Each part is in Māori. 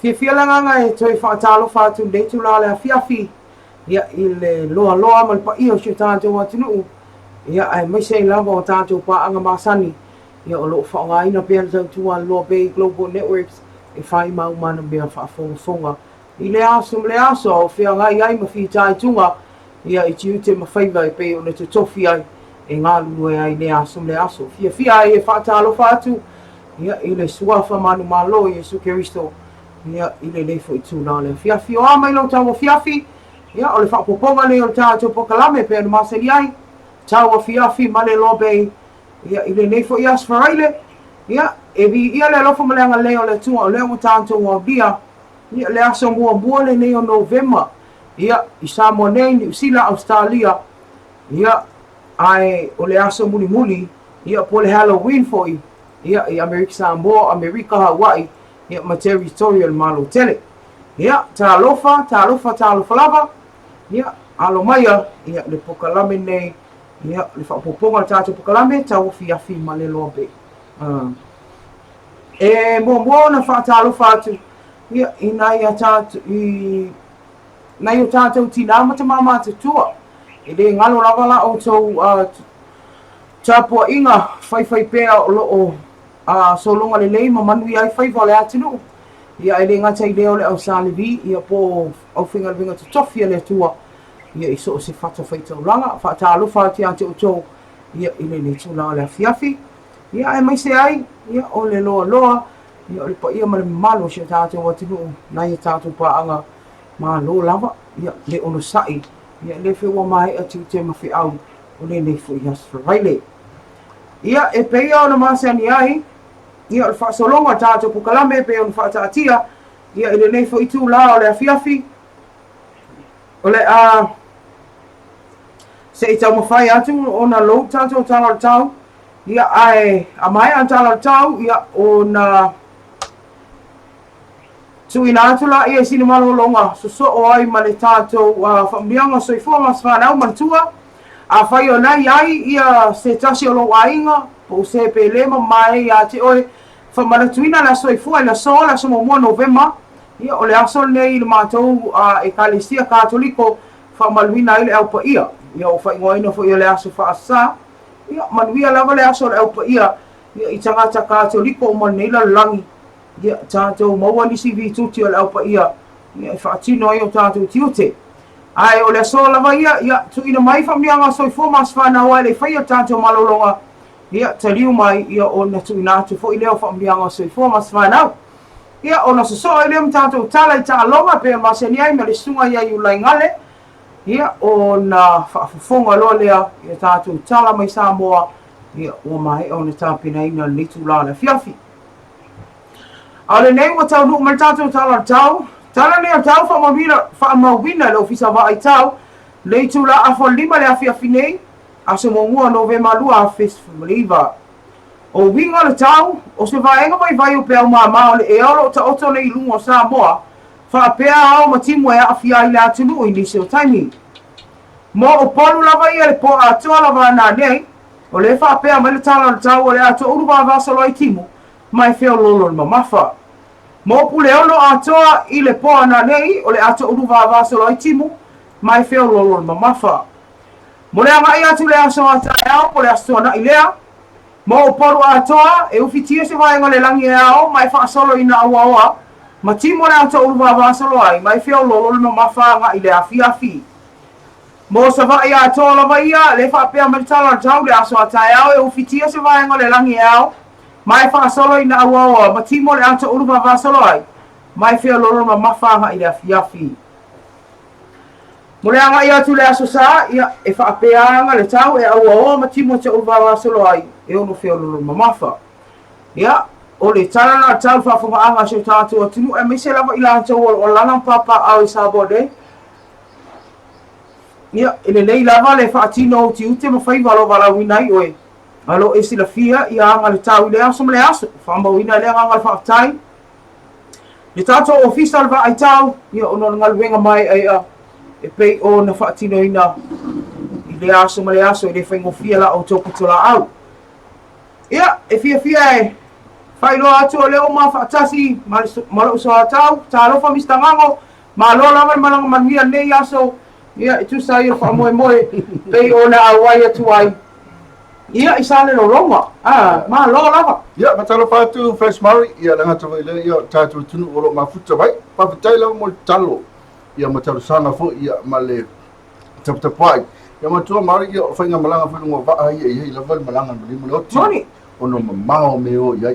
Fia langa ngai toi whaatalo whaatu nei tu la le fiafi. Ia I le loa loa mal pa iyo si tātou atinu. Ia ai mai sei lava o tātou pa anga masani. Ia o loo whaonga ina pia tau tua LOABAY Global Networks. E whai mau mana bea whaafonga. I le aso o whia ngai ai ma whi tai tunga. Ia I tiu te mawhaiva I pe o ne te tofi ai. E ngā lue ai le aso. Fia ai e whaatalo whaatu. Ia I le suafa manu malo Iesu Keristo. Ia I le leifo I tūna le fiafi o amai lau tau o fiafi. Ia o le whaapoponga le o tātou pokalame pe anu masari ai. TAUAFIAFI ma le LOABAY. Ia I le leifo I as Faraile. Ia e vi ia le lofo maleanga leo le tua o leo mo tātou o bia. Ia le aso mua le nei o 1Novema. Ia I Samoa nei New Zealand Australia. Ia ai o le aso muli. Ia po le Halloween foi. Ia I Amerika Samoa, Amerika Hawaii. Ia ma territorial malo tele. Ia talofa lava. Ia alo maya ia le pokalame nei. Ia le whaapoponga tātou pokalame TAUAFIAFI ma le LOABAY. E mua na whaatalofa atu. Ia I nai a tātou nai o tātou tina mata mama tua. E le ngalo lava la o tau tapua inga whai pea o loo solonga le lei ma manui ai whai vale atinu. Ia e le ngata I leo le au salivi. Ia po au whinga winga tu tofia le tua. Ia I so o se whata whaitau langa. Whaatalofa ati ante o tau. Ia I le tūlanga le fiafi. Ia e mai se ai. Ia o le loa. Ia o le pa ia ma le malo si o tātou atinu. Nai tātou pa anga ma lo lava. Ia le ono sai. Ia le whiwa mai atu te mawhi au. O le neifo I as Faraile. Ia e peia o na masani ai. Ia o le whaasolonga tātou pukalame pe o na whaataatia. Ia I le neifo I tūla o le fiafi. O le se I tau mawhai atu o na lo tātou tala tau. Ia ai a mai an tala tau. Ia o na tuina atu la ia sini malo longa. So o ai ma le tātou whambianga soifua mas whanau mantua. A whai o nai ai ia se tasi o lo ainga. Po se pe lema mai ia te oe. Whamaratuina la soifua la so la somo 1Novema. Ia o le aso nei le mātou e kalesia katoliko whamaluina ai le aupa ia. Ia o whaingoina fo ia le aso whaasa. Ia manuia lava le aso le aupa ia. Ia I tangata katoliko o maneila langi. Ia tātou maua nisi vituti o le aupa ia. Ia I whaatino ai o tātou tiute. Ai o le aso lava ia tuina mai whamianga soifua mas whanau ai le whai o tātou malolonga. Ia taliu mai ia o na tuina atu fo I leo whamianga soifua mas whanau. Ia o na sosoa I leo mtātou tala I tālonga pe masani ai me le sunga ia I ulai ngale. Ia o na whaafufonga loa lea ia tātou tala mai Samoa. Ia o mai o na tāpina ina le tūla le fiafi. A le nei wa tau nuk mai tātou tala tau. Tala nei a tau whaamauwina le ofisa wa ai tau. Le tūla a whalima le a fiafi nei. A se mongua 1Novema lua a festival. O winga le tau, o se vaenga mai vai o pēo māma o le e alo ta oto nei lungo Samoa, wha pēa ao ma timu e a fia I le atunu I nisi o taimi. Mo o polu lava ia le po atoa lava nā nei, o le wha pēa mai le tala le tau o le ato uruwa vasalo I timu, mai wheo lolo le mamafa. Mo pule ono atoa I le po nā nei, o le ato uruwa vasalo I timu, mai wheo lolo le mamafa. Mo le anga I atu le aso atai ao, po le aso na I lea, mo o poru atoa e ufitia se vaenga le langi e ao mai whaasolo I na awa ma timo le ato uruwa vasalo ai mai whio lolo le mawhanga I le afiafi. Mo sa vai atoa lava ia le whapea maritala tau le aso atai ao e ufitia se vaenga le langi e ao mai whaasolo I na awa ma timo le ato uruwa vasalo ai mai whio lolo le mawhanga I le afiafi. Mo le anga ia tu le aso sa ia e whapea anga le tau e awa ma timo te uruwa vasalo ai e ono whio lolo mamafa. Ia, o le tala na tau whafunga anga se tātou atinu e mese lava I la tau o lana papa au I sabode. Ia, ele nei lava le whaatino o ti ute ma whai walo wala winai oe. Alo e sila fia I anga le tau I le aso ma le aso. Whamba wina le anga le whaatai. Le tātou ofisa le ai tau, ia ono ngaluenga mai ai a e pei o na whaatino ina I le aso ma le aso e le whaingo fia la o tōku tola au. Ia, e fia e fai lo atu o leo ma fatasi malo so atau talo fa mistangango malo lava malanga mania nei aso ia tu sai fa moe moe pe ona awai atu ai ia isale lo longa ma lo lava ia matalo patu fresh mari ia langa tu ile ia tatu tunu olo mafuta vai pa vitai la mo talo ia matalo sana fo ia male tapai ia matua mari ia fainga malanga fa ngo va ia la val malanga mo lo moni ono mamao me o ia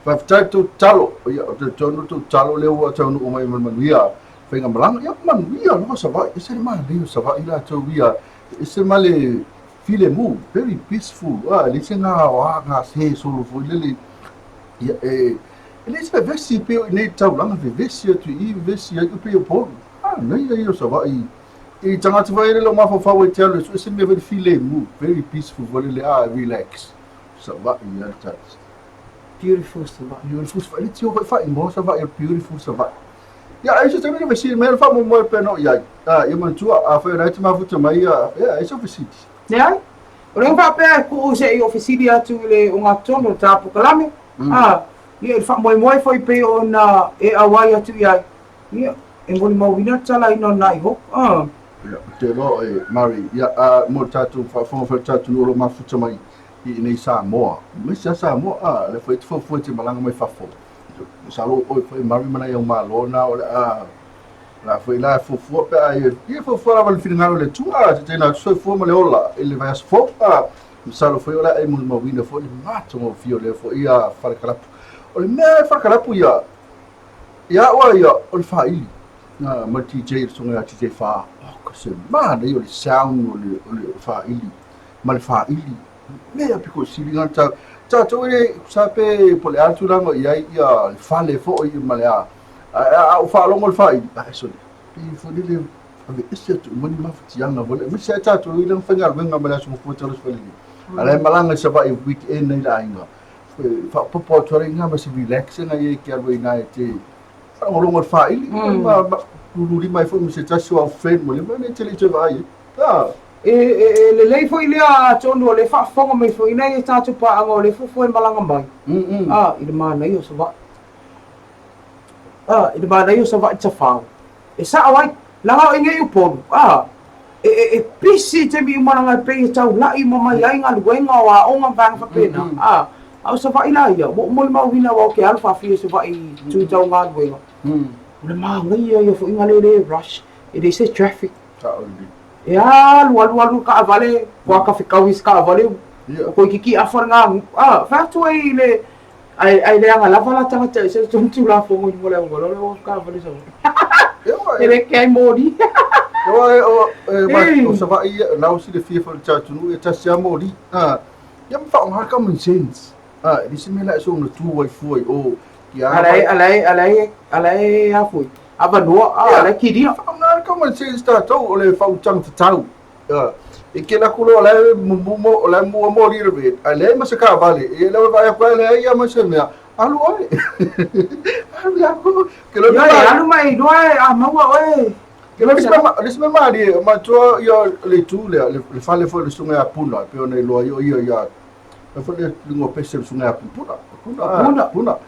fa vitai tu talo ia tu talo le o tonu o mai manuia fainga malanga ia manuia no sa vai ese ma le sa vai ila tu ia ese male file mu very peaceful le senga wa nga se solo fo le ia ele se vesi pe nei tau langa vesi tu I vesi ai pe po nei ia sa vai e tanga tu vai le lo ma fa wa tell so ese me very file mu very peaceful le relax sa vai ia ta beautiful sa vai beautiful sa vai tio fa mo sa vai beautiful sa vai ia ai se também vai ser mer fa mo mo pe no ia ia man tua a fa right ma futa mai ia isso facility né o le fa pe ku se I ofisini atu le unga tono tapu kalame ia fa mo mo foi pe ona e awai atu ia ia e mo mo vina tala ino nai ho ia te lo mari ia mo tatu fa tatu lo ma futa mai I nei Samoa me sa Samoa le foi fo te malanga mai fa fo sa lo o foi mari mana ia malo na o la foi la fo pe ia fo la val finalo le tua te na so fo le ola ele vai as fo sa lo foi ola e mo vina fo le mato mo fio le fo ia fa kalapu o le me fa kalapu ia o le faili na ma TJ so nga TJ fa ko se ma de o le sound o le faili ma le faili me a piko silinga ta e sape po le altu lango ia le fale fo I malea o fa longo le fai so I fo le ave ese tu moni ma fitianga vole me se ta I le fenga venga mala so fo tolo fali ala malanga se va weekend nei la inga fa po tore nga ma se relax na ia ke alwe na te o longo le fai ma luli mai fo me se ta so friend mo le ma ne tele te vai le lei foi le a tonu le fa fonga mai foi nei tatu pa anga le fu foi malanga mai I le mana io so va I le mana io so va tsa fa e sa awai langa o ngai upon e pisi te mi malanga pe tau la I mo mai ai nga luenga wa onga bang fa pena au so va ila ia mo le mau vina wa ke alfa fi so va I tu tau nga luenga le ma ngai ia fo inga le rush it is traffic ia lu ka vale wa ka fikawis ka vale ko kiki afarnga fa tu ai le anga la vala tanga te se tu la fo mo le ka vale so ele ke modi o sa va ia now si le fia for chat nu e ta sia modi ia fa on har common sense di se me la so no tu wai foi o ia alai a foi ava no le kidia na common sense ta to o le fa utang tau e ke la kulo le mo le mo ri re ale ma se ka vale e le vai pa le ia ma se me alu oi alu ya ko ke lo alu mai do a maua oi ke lo disma ma di ma to yo le tu le fa le fo le sunga puna pe ona lo yo ya fo le ngo pese sunga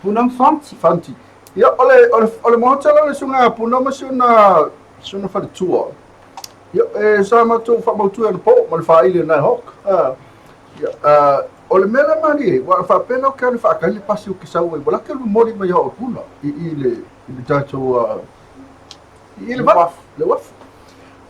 puna fanti ia ole mo tala le sunga puna ma suna fa tua ia sa ma tu fa mo tu e po ma fa ile na hok ia ole mela mani wa fa pena ka fa ka le pasi o ki sa o bola ke mo ri ma yo puna ile tato ile waf le waf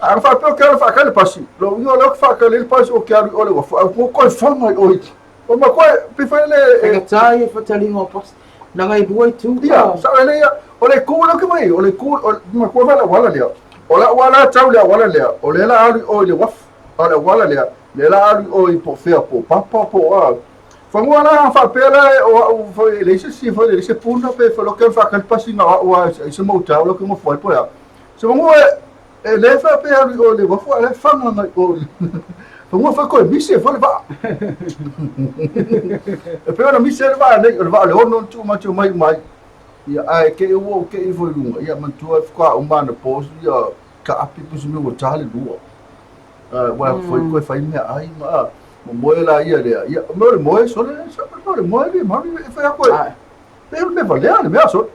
a fa pe ka fa ka le pasi lo yo lo fa ka le pasi o ki o le waf ko fa mai o ma ko pe fa le e tai fa talingo pas na ngai buai tu ia sa le ole ku lo ke mai ole ku ma ko wala le wala tau le wala le ole la ali o le waf ole wala le la ali o po fe po papa po fa ngwana fa pela o le se fo le se puna pe fa lo ke fa ka pasi na o se mo tau lo ke mo foi po ya se mo le fa pe ali o le waf ale fa na o fa mo fa ko mi se fo le va pe ona mi se va le va le ono tu mai ia ai ke o ke I foi lunga ia man tua fa o mana pos ia ka api pusi me o tale lua wa foi ko fai me ai ma mo la ia le ia mo le mo so le mo le mo e fa ko me valea le mea so.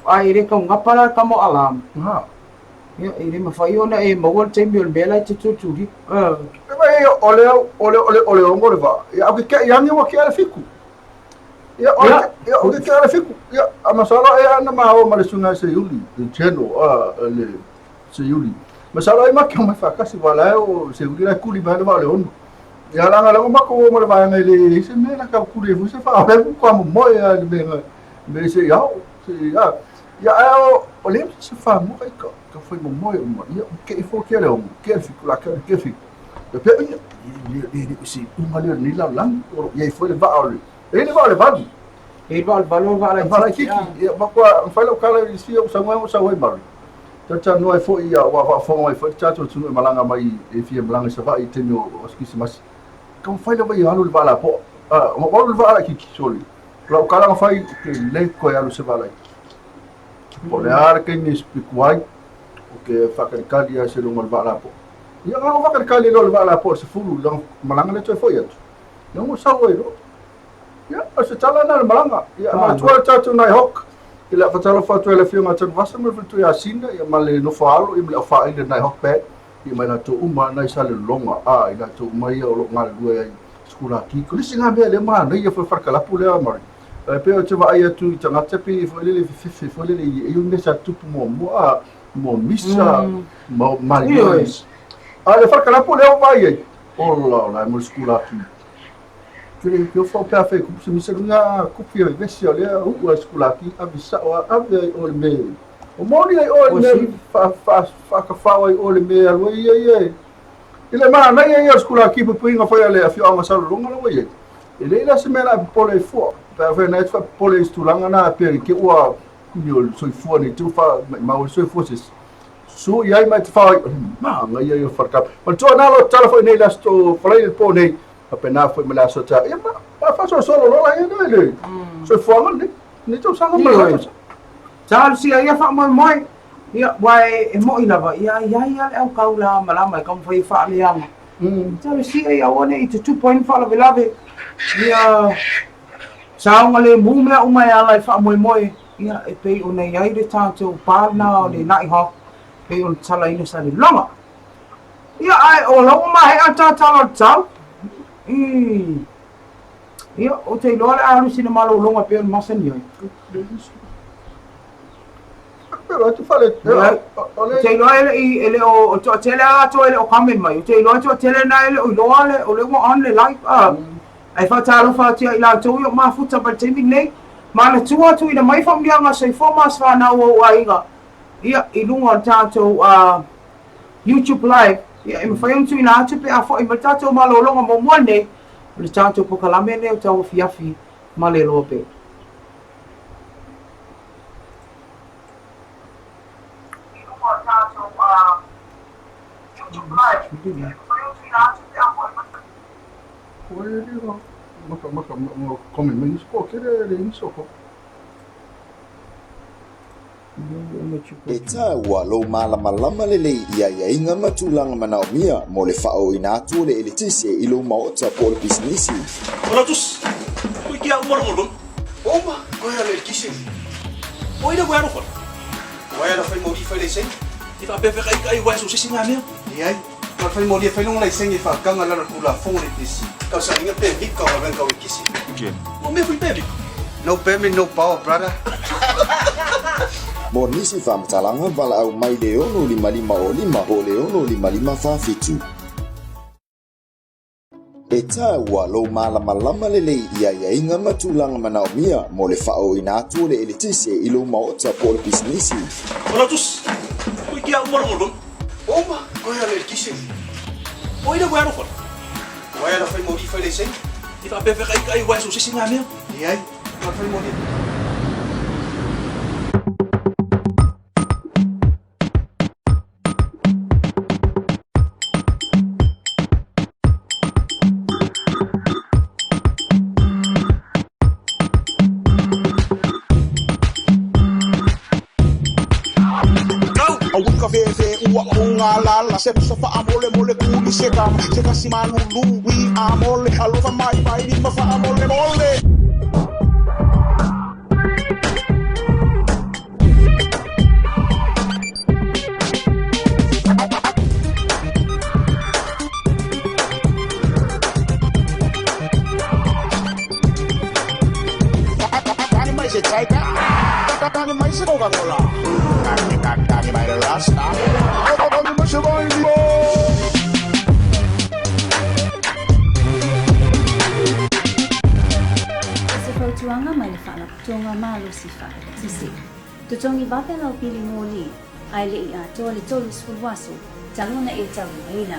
Ale ka ngapala ka mo alam. Ha. Ya ile mafai ona e mawal te mi bela te tuturi. Vai ole ongo le va. Ya o que ya ni o que era fiku. Ya o que era fiku. Ya amasala e ana ma o male sunga se yuli. Cheno le se yuli. Masala e ma que ma fa kasi wala o se yuli la kuli ba le vale on. Ya la ma ko mo le va ngele se me la ka kuli fu se fa le ko mo ya de me se ya se ya o le se fa mo ka foi mo ya que fo que era que fiku la que fiku. Pe ele se umale ni la lang e aí foi levar aula ele vai levar ele vai vai aqui ma qua fai lo kala si o sa mai tata no ai foi ia wa fo mai foi tata tu malanga mai e fia malanga sa vai teno os que se mas como fai lo vai alu vai lá po ma vai vai aqui soli lo kala fai que le ko alu se vai por ar que ni spikuai o que fa que calia se lo mal vai lá po ia ngalo va kali lo va la por se fulu long malanga le foi atu não sa oi lo ia se tala na malanga ia ma tua tatu nai hok ila fatalo fatu ele fio ma tatu vasa me fatu ya sinda ia male no falo ia le fa ile nai hok pe ia mai na to uma nai sale longa ila to mai o lo ngal dua ai skula ki ko singa be le ma nei ia foi farkala pule amari pe o te va ia tu tanga tepi foi le foi le ia ne sa tu mo misa mo marios ale farka la pole o vai ai la mo skula aqui que eu falo para fe como se me serunga copia vesse ole o skula aqui avisa o me o moni ai o me fa ai o me alo ai ele ma na ai o skula aqui po inga foi ale afio anga sa longa lo ai ele la semana pole fo para ver net fa pole stulanga na per que o yo soi fo ni tu fa ma o soi fo so ia mai te whai, nga ia wharkap. Man tua nalo telefoi nei las to Faraile po nei, apena foi me las ta. Ia ma fa solo lola ia nei. So fuanga ni tau sanga mai. Tal si ia fa moi. Ia wai e mo ina va ia au kaula malama kam foi fa liang. Tal si ia one i 2.5 la velave. Ia saunga le mume o mai ala fa moi. Ia e pe o nei ai de tanto pa na de nai ho. Pe on tala ina sa ni longa. Ia ai o lo mai ata tala tau. Ia o te loa alu sina malo longa pe on masani ai. Pero tu fale, te loa ele o to tele ato ele o kamen mai. Te loa to tele na ele o loa le o le mo on le live. Ai fa talo fa tia ila to yo ma futa pa temi nei. Mana tua tu ina mai fam dia nga sei formas fa na o ainga. Ia ilunga tato YouTube live ia e fai tu ina atu pe afo i tato malo longa mo mone le tato po kalame ne o TAUAFIAFI ma le LOABAY ilunga tato YouTube live ia fai tu ina atu pe afo i maka come me isko kere le isko e taua lo malamalama lelei ia inga matulanga manaumia mo le fa'aoina atu le eletisi i lo maota po le bisinisi Ora tus ko kia umor oma ko ya le kisi o ina wa no ko wa ya fa mo di fa le sen i fa pe kai wa so singa me ai ko fa mo di fa long le sen i fa kanga la ku la fo le kisi ka sa ninga pe mi ka wa ben ka kisi o me fu pe no baby no power brother mo nisi whamatalanga wala au mai le ono 55 o le ono 55 e taua lo malamalama lelei ia inga matulanga manaumia mo le fa'aoina atu le eletisi i lo maota po le bisinisi Ora tus ko kia umor oma ko ya le kisi o ina wa no ko wa ya fa mo di fa le sen i fa pe kai wa so singa me ai ko fa mo di la se fa amole mole kuli se si malulu wi amole alofa mai ni ma fa amole mole the tiger. Dani mais Coca-Cola. Dani by the Rasta. Dani mais Boy. Tuanga mai le fala tuanga malu si fala sisi tutongi vape la pili moli ai le ia tole tolu sfulwaso taluna e taluna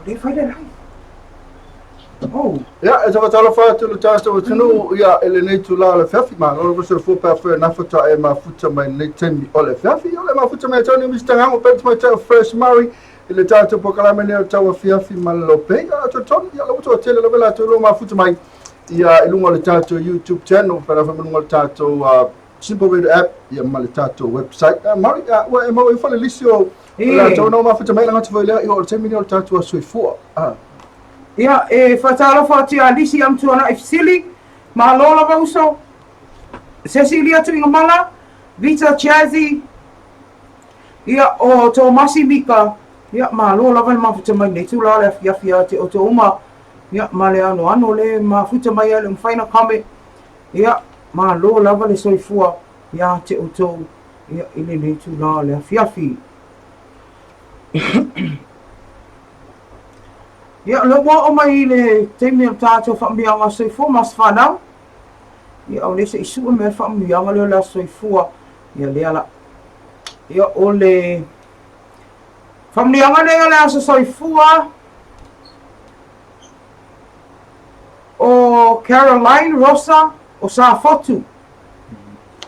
le fai le lai. Oh. Ya, e sa tala fa tu ta sto tunu ya ele nei tu la le fafi ma lo so fu pa fa na futa e ma futa mai nei temi o le fafi o le ma futa mai tani mi stanga o pet mai ta fresh mari ele ta tu po kala mene TAUAFIAFI ma lo pe ya to ton ya lo to tele lo vela tu lo ma futa mai ya ilunga le ta tu YouTube channel para fa ilunga le ta tu simple radio app ya ma le ta tu website mari ya wa e ma we fa le lisio la to no ma futa mai la tu foi le o temi o ta tu so fu Ia, e whatalofa ati a lisi am tuana e fisili, ma lola vauso, Cecilia tu inga mala, Vita Chazzy, ia o tō masi mika, ia ma lola vai ma futa mai nei tu la le fiafi ati o tō uma, ia ma le ano le ma futa mai ale mwhaina kame, ia ma lola vai le soifua, ia te o tō, ia ile nei tu la le fiafi. Ia le mo o mai le temi o tātou whaamianga soifua mas whanau. Ia o lese isu me whaamianga leo la soifua. Ia le ala. Ia o le whaamianga leo la soifua. O Caroline Rosa o Safotu.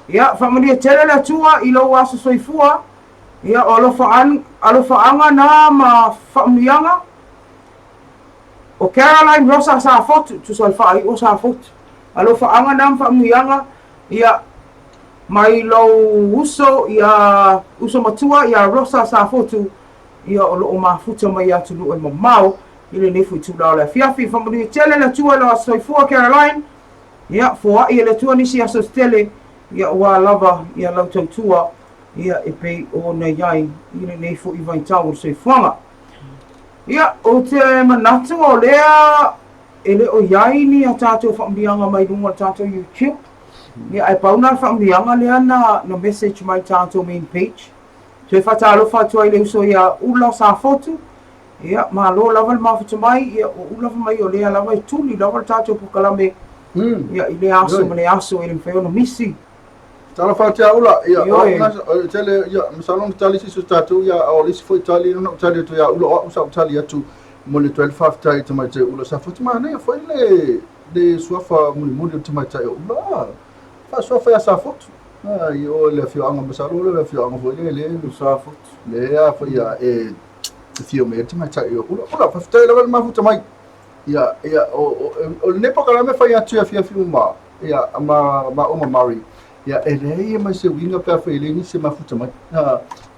Ia whaamilia tele la tua i lo aso soifua. Ia o alofa anga na ma whaamianga. O Caroline Rosa Safotu, tu sol fai o Safotu. Alo faanga nam whaamianga, ia mai lo uso, ia uso matua, ia Rosa Safotu, ia o loo mafuta mai atu lu e mamau, ile nefu i tūlau le fiafi, whamuni tele na tua lo soifua Caroline, ia fua ia le tua nisi aso stele, ia ua lava, ia lau tautua, ia e pei o na iai, ile nefu i vaitau o soifuanga. Ia, o te manatu o lea, ele o iai ni a tātou whaambianga mai runga tātou YouTube. Ia, ai pauna whaambianga lea na message mai tātou main page. Tue whatalo whatua i le uso ia ula Safotu. Ia, ma lo lava le mawhita mai, ia o ula mai o lea lava i tuli, lava tātou pukalame. Ia, i le aso ma le aso i le mwhaiona misi. Tala fatia ula ya tele ya misalong tali sisu tatu ya o lisi foi tali no tali to ya ula usa tali atu mo le 12 tai to mai te ula sa futi mana foi le suafa muli to mai te ula fa suafa ya sa futi yo le fio anga misalong le fio anga foi le sa futi le ya foi ya fio me te mai te ula fa futi le ma futi mai ya o ne pa kala me fa ya TAUAFIAFI ma ya ma o mari ia ele mai se winga pe Faraile ni se mafuta mai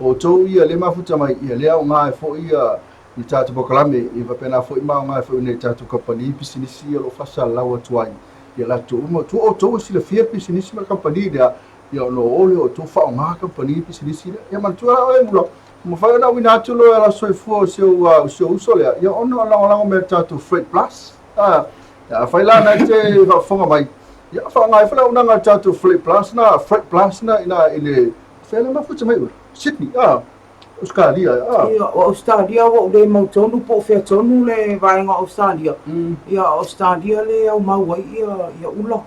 o tou ia le mafuta mai ia le o nga fo ia ni tatu bokalame i va pena fo ma nga fo ni tatu company pisinisi lo fasa lawa tuai ia la tu mo tu o tou si le fia pisinisi ma company dia ia no ole o tu fa nga company pisinisi ia man tu e mulo mo fa na wina tu lo la soifua se o so le ia ono la me tatu freight plus ia fa la na te va fonga mai ya fa ngai fa una nga tatu freight plus na ina ile fela ma futa mai Sydney Australia ia o Australia o le mautonu po fe tonu le vai nga Australia ia Australia le au mau ia ula